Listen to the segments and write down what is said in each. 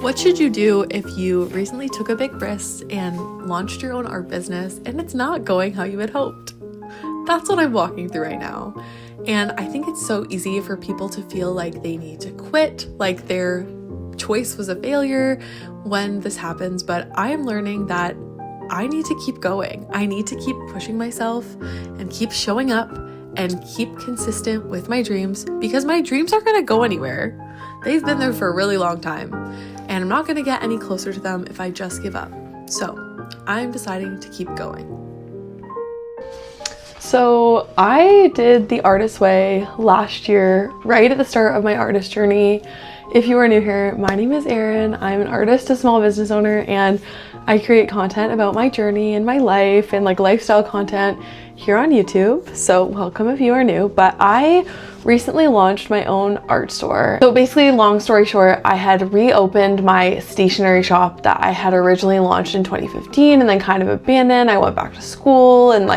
What should you do if you recently took a big risk and launched your own art business and it's not going how you had hoped? That's what I'm walking through right now. And I think it's so easy for people to feel like they need to quit, like their choice was a failure when this happens. But I am learning that I need to keep going. I need to keep pushing myself and keep showing up and keep consistent with my dreams, because my dreams aren't going to go anywhere. They've been there for a really long time, and I'm not going to get any closer to them if I just give up. So I'm deciding to keep going. So I did the artist way last year, right at the start of my artist journey. If you are new here, my name is Erin. I'm an artist, a small business owner, and I create content about my journey and my life and like lifestyle content here on YouTube. So welcome if you are new, but I recently launched my own art store. So basically, long story short, I had reopened my stationery shop that I had originally launched in 2015 and then kind of abandoned. I went back to school and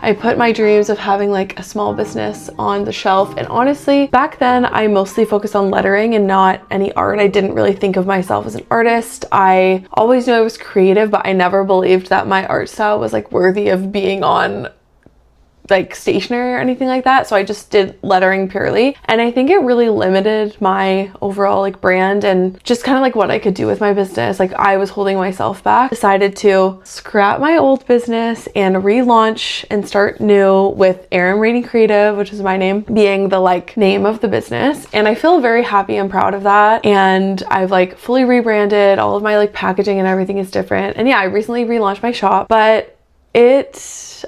I put my dreams of having like a small business on the shelf. And honestly, back then I mostly focused on lettering and not any art. I didn't really think of myself as an artist. I always knew I was creative, but I never believed that my art style was like worthy of being on like stationery or anything like that. So I just did lettering purely. And I think it really limited my overall like brand and just kind of like what I could do with my business. Like I was holding myself back. Decided to scrap my old business and relaunch and start new with Erin Rainey Creative, which is my name, being the like name of the business. And I feel very happy and proud of that. And I've like fully rebranded. All of my like packaging and everything is different. And yeah, I recently relaunched my shop, but I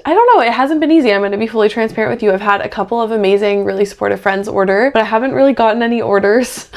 don't know, it hasn't been easy. I'm going to be fully transparent with you. I've had a couple of amazing, really supportive friends order, but I haven't really gotten any orders.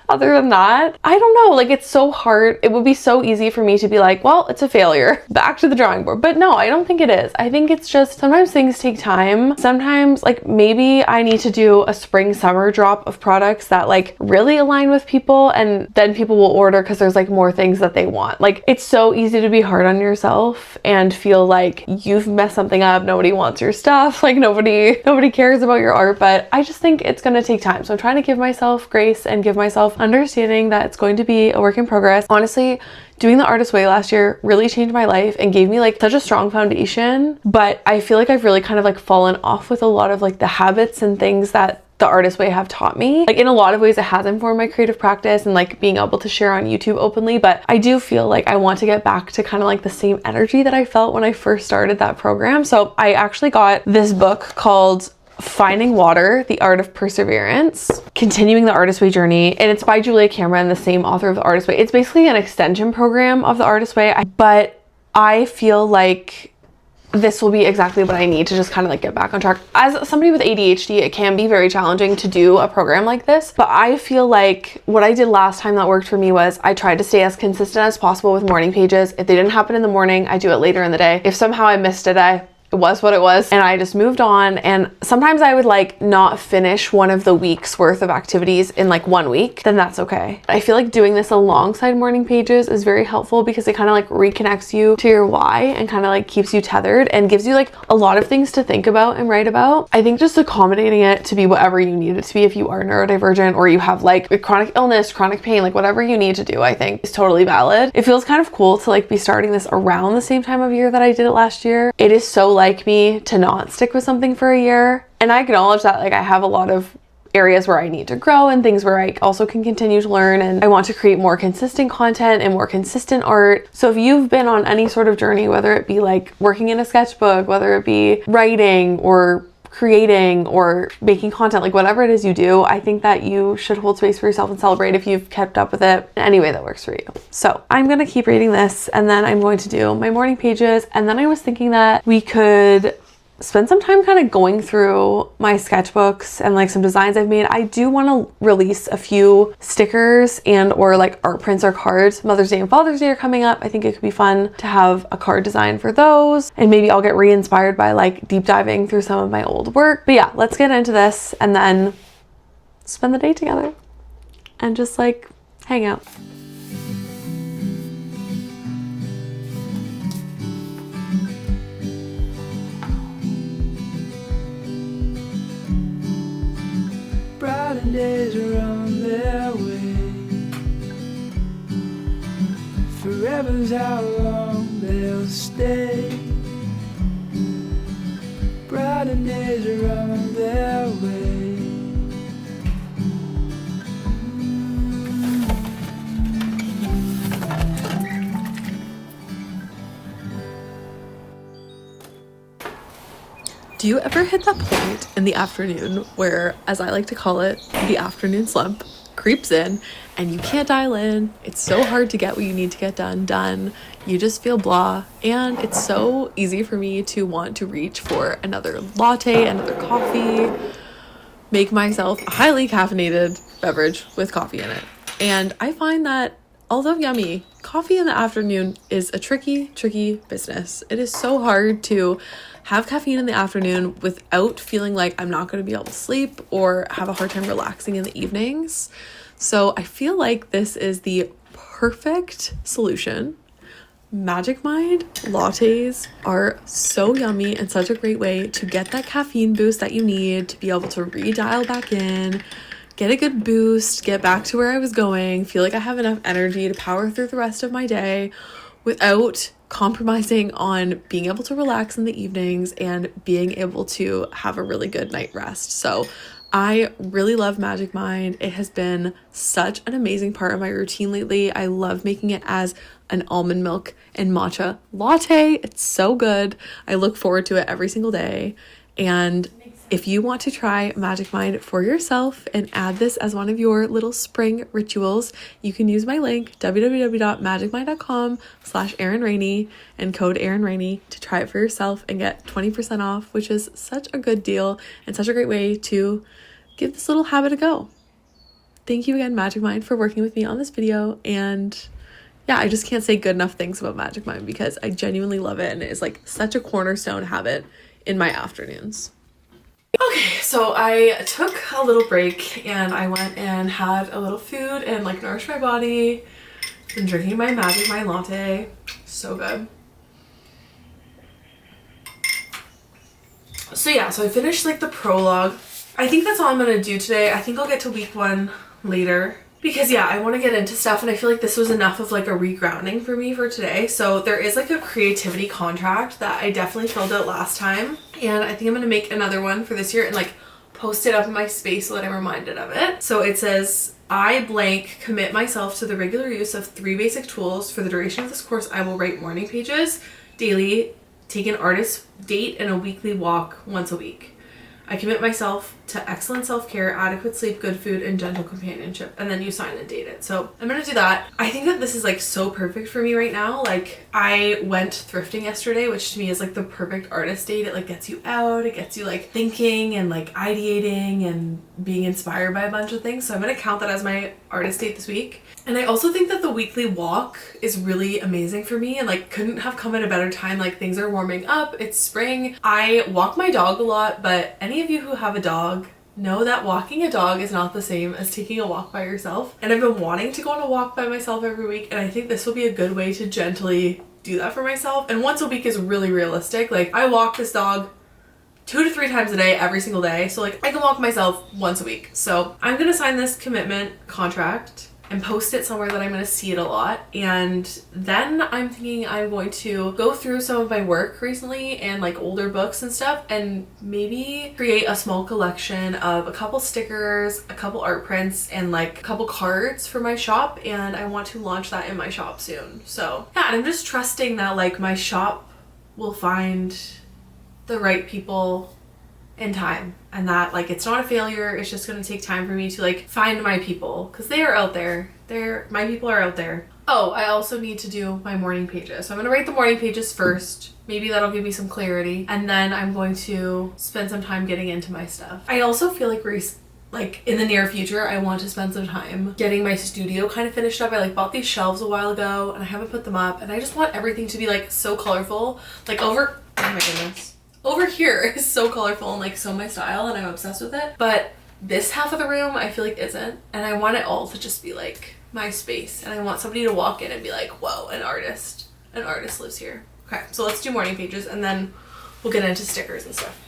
Other than that, I don't know, like it's so hard. It would be so easy for me to be like, well, it's a failure, back to the drawing board. But no, I don't think it is. I think it's just sometimes things take time. Sometimes like maybe I need to do a spring summer drop of products that like really align with people, and then people will order because there's like more things that they want. Like it's so easy to be hard on yourself and feel like you've messed something up. Nobody wants your stuff. Like nobody cares about your art. But I just think it's going to take time. So I'm trying to give myself grace and give myself understanding that it's going to be a work in progress. Honestly, doing the artist way last year really changed my life and gave me like such a strong foundation, but I feel like I've really kind of like fallen off with a lot of like the habits and things that the artist way have taught me. Like in a lot of ways it has informed my creative practice and like being able to share on YouTube openly, but I do feel like I want to get back to kind of like the same energy that I felt when I first started that program. So I actually got this book called Finding Water, The Art of Perseverance, Continuing the Artist Way Journey, and it's by Julia Cameron, the same author of The Artist Way. It's basically an extension program of The Artist Way, but I feel like this will be exactly what I need to just kind of like get back on track. As somebody with ADHD, it can be very challenging to do a program like this, but I feel like what I did last time that worked for me was I tried to stay as consistent as possible with morning pages. If they didn't happen in the morning, I do it later in the day. If somehow I missed a day, it was what it was, and I just moved on. And sometimes I would like not finish one of the week's worth of activities in like 1 week, then that's okay. I feel like doing this alongside morning pages is very helpful because it kind of like reconnects you to your why and kind of like keeps you tethered and gives you like a lot of things to think about and write about. I think just accommodating it to be whatever you need it to be, if you are neurodivergent or you have like a chronic illness, chronic pain, like whatever you need to do, I think is totally valid. It feels kind of cool to like be starting this around the same time of year that I did it last year. It is so like me to not stick with something for a year, and I acknowledge that like I have a lot of areas where I need to grow and things where I also can continue to learn, and I want to create more consistent content and more consistent art. So if you've been on any sort of journey, whether it be like working in a sketchbook, whether it be writing or creating or making content, like whatever it is you do, I think that you should hold space for yourself and celebrate if you've kept up with it in any way that works for you. So I'm gonna keep reading this, and then I'm going to do my morning pages, and then I was thinking that we could spend some time kind of going through my sketchbooks and like some designs I've made. I do want to release a few stickers and or like art prints or cards. Mother's Day and Father's Day are coming up. I think it could be fun to have a card design for those, and maybe I'll get re-inspired by like deep diving through some of my old work. But yeah, let's get into this and then spend the day together and just like hang out. Brighter days are on their way. Heaven's how long they'll stay. Brighter days are on their way. Do you ever hit that point in the afternoon where, as I like to call it, the afternoon slump creeps in and you can't dial in? It's so hard to get what you need to get done. You just feel blah, and it's so easy for me to want to reach for another latte, another coffee, make myself a highly caffeinated beverage with coffee in it. And I find that although yummy, coffee in the afternoon is a tricky business. It is so hard to have caffeine in the afternoon without feeling like I'm not going to be able to sleep or have a hard time relaxing in the evenings. So I feel like this is the perfect solution. Magic Mind lattes are so yummy and such a great way to get that caffeine boost that you need to be able to redial back in, get a good boost, get back to where I was going, feel like I have enough energy to power through the rest of my day without compromising on being able to relax in the evenings and being able to have a really good night rest. So I really love Magic Mind. It has been such an amazing part of my routine lately. I love making it as an almond milk and matcha latte. It's so good. I look forward to it every single day. And if you want to try Magic Mind for yourself and add this as one of your little spring rituals, you can use my link, www.magicmind.com/ErinRainey and code ErinRainey to try it for yourself and get 20% off, which is such a good deal and such a great way to give this little habit a go. Thank you again, Magic Mind, for working with me on this video. And yeah, I just can't say good enough things about Magic Mind because I genuinely love it and it is like such a cornerstone habit in my afternoons. Okay, so I took a little break and I went and had a little food and like nourished my body. Been drinking my Magic Mind latte. So good. So yeah, so I finished like the prologue. I think that's all I'm gonna do today. I think I'll get to week 1 later. Because yeah, I want to get into stuff and I feel like this was enough of like a regrounding for me for today. So there is like a creativity contract that I definitely filled out last time. And I think I'm going to make another one for this year and like post it up in my space so that I'm reminded of it. So it says, I blank commit myself to the regular use of 3 basic tools. For the duration of this course, I will write morning pages daily, take an artist date, and a weekly walk once a week. I commit myself to excellent self-care, adequate sleep, good food, and gentle companionship. And then you sign and date it. So I'm gonna do that. I think that this is like so perfect for me right now. Like I went thrifting yesterday, which to me is like the perfect artist date. It like gets you out, it gets you like thinking and like ideating and being inspired by a bunch of things. So I'm gonna count that as my artist date this week. And I also think that the weekly walk is really amazing for me and like couldn't have come at a better time. Like things are warming up, it's spring. I walk my dog a lot, but any of you who have a dog know that walking a dog is not the same as taking a walk by yourself. And I've been wanting to go on a walk by myself every week, and I think this will be a good way to gently do that for myself. And once a week is really realistic. Like I walk this dog 2 to 3 times a day every single day, so like I can walk myself once a week. So I'm gonna sign this commitment contract and post it somewhere that I'm going to see it a lot. And then I'm thinking I'm going to go through some of my work recently and like older books and stuff and maybe create a small collection of a couple stickers, a couple art prints, and like a couple cards for my shop. And I want to launch that in my shop soon. So yeah, and I'm just trusting that like my shop will find the right people in time, and that like it's not a failure. It's just gonna take time for me to like find my people, because they are out there. My people are out there. Oh, I also need to do my morning pages. So I'm gonna write the morning pages first. Maybe that'll give me some clarity, and then I'm going to spend some time getting into my stuff. I also feel like in the near future, I want to spend some time getting my studio kind of finished up. I like bought these shelves a while ago and I haven't put them up, and I just want everything to be like so colorful. Like oh my goodness. Over here is so colorful and like so my style, and I'm obsessed with it. But this half of the room I feel like isn't, and I want it all to just be like my space, and I want somebody to walk in and be like, whoa, an artist lives here. Okay, so let's do morning pages and then we'll get into stickers and stuff.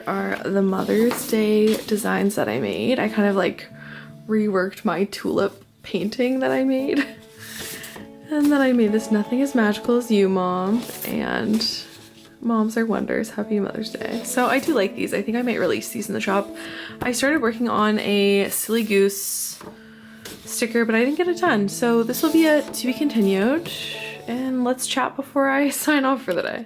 Here are the Mother's Day designs that I made. I kind of like reworked my tulip painting that I made. And then I made this Nothing as Magical as You mom, and Moms are wonders. Happy Mother's Day. So I do like these. I think I might release these in the shop. I started working on a Silly Goose sticker, but I didn't get it done. So this will be a to be continued, and let's chat before I sign off for the day.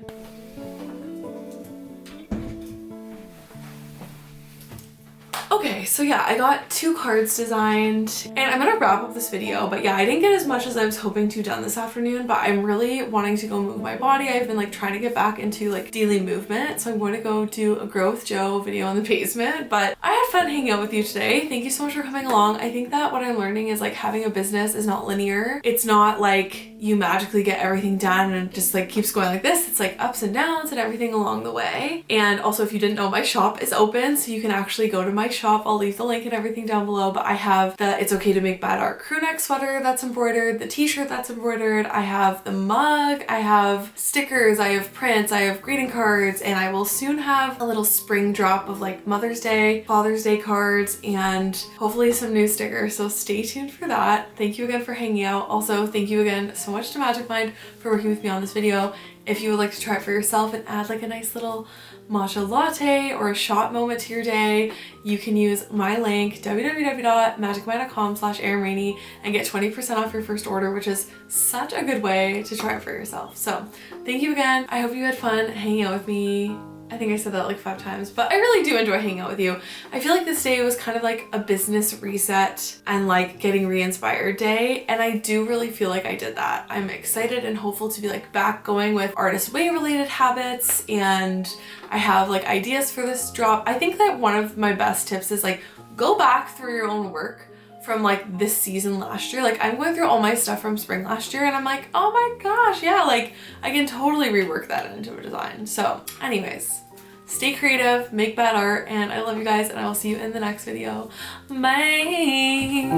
Okay, so yeah, I got 2 cards designed, and I'm gonna wrap up this video, but yeah, I didn't get as much as I was hoping to done this afternoon, but I'm really wanting to go move my body. I've been like trying to get back into like daily movement, so I'm going to go do a Grow with Joe video in the basement, but I had fun hanging out with you today. Thank you so much for coming along. I think that what I'm learning is like having a business is not linear. It's not like you magically get everything done and it just like keeps going like this. It's like ups and downs and everything along the way. And also, if you didn't know, my shop is open, so you can actually go to my shop. I'll leave the link and everything down below, but I have the It's Okay to Make Bad Art crew neck sweater that's embroidered, the t-shirt that's embroidered, I have the mug, I have stickers, I have prints, I have greeting cards, and I will soon have a little spring drop of like Mother's Day, Father's Day cards, and hopefully some new stickers, so stay tuned for that. Thank you again for hanging out. Also, thank you again so much to Magic Mind for working with me on this video. If you would like to try it for yourself and add like a nice little matcha latte or a shot moment to your day, you can use my link www.magicmind.com/erinrainey and get 20% off your first order, which is such a good way to try it for yourself. So thank you again. I hope you had fun hanging out with me. I think I said that like 5 times, but I really do enjoy hanging out with you. I feel like this day was kind of like a business reset and like getting re-inspired day, and I do really feel like I did that. I'm excited and hopeful to be like back going with artist way related habits, and I have like ideas for this drop. I think that one of my best tips is like go back through your own work from like this season last year. Like I'm going through all my stuff from spring last year and I'm like, oh my gosh, yeah, like I can totally rework that into a design. So anyways, stay creative, make bad art, and I love you guys, and I will see you in the next video. Bye.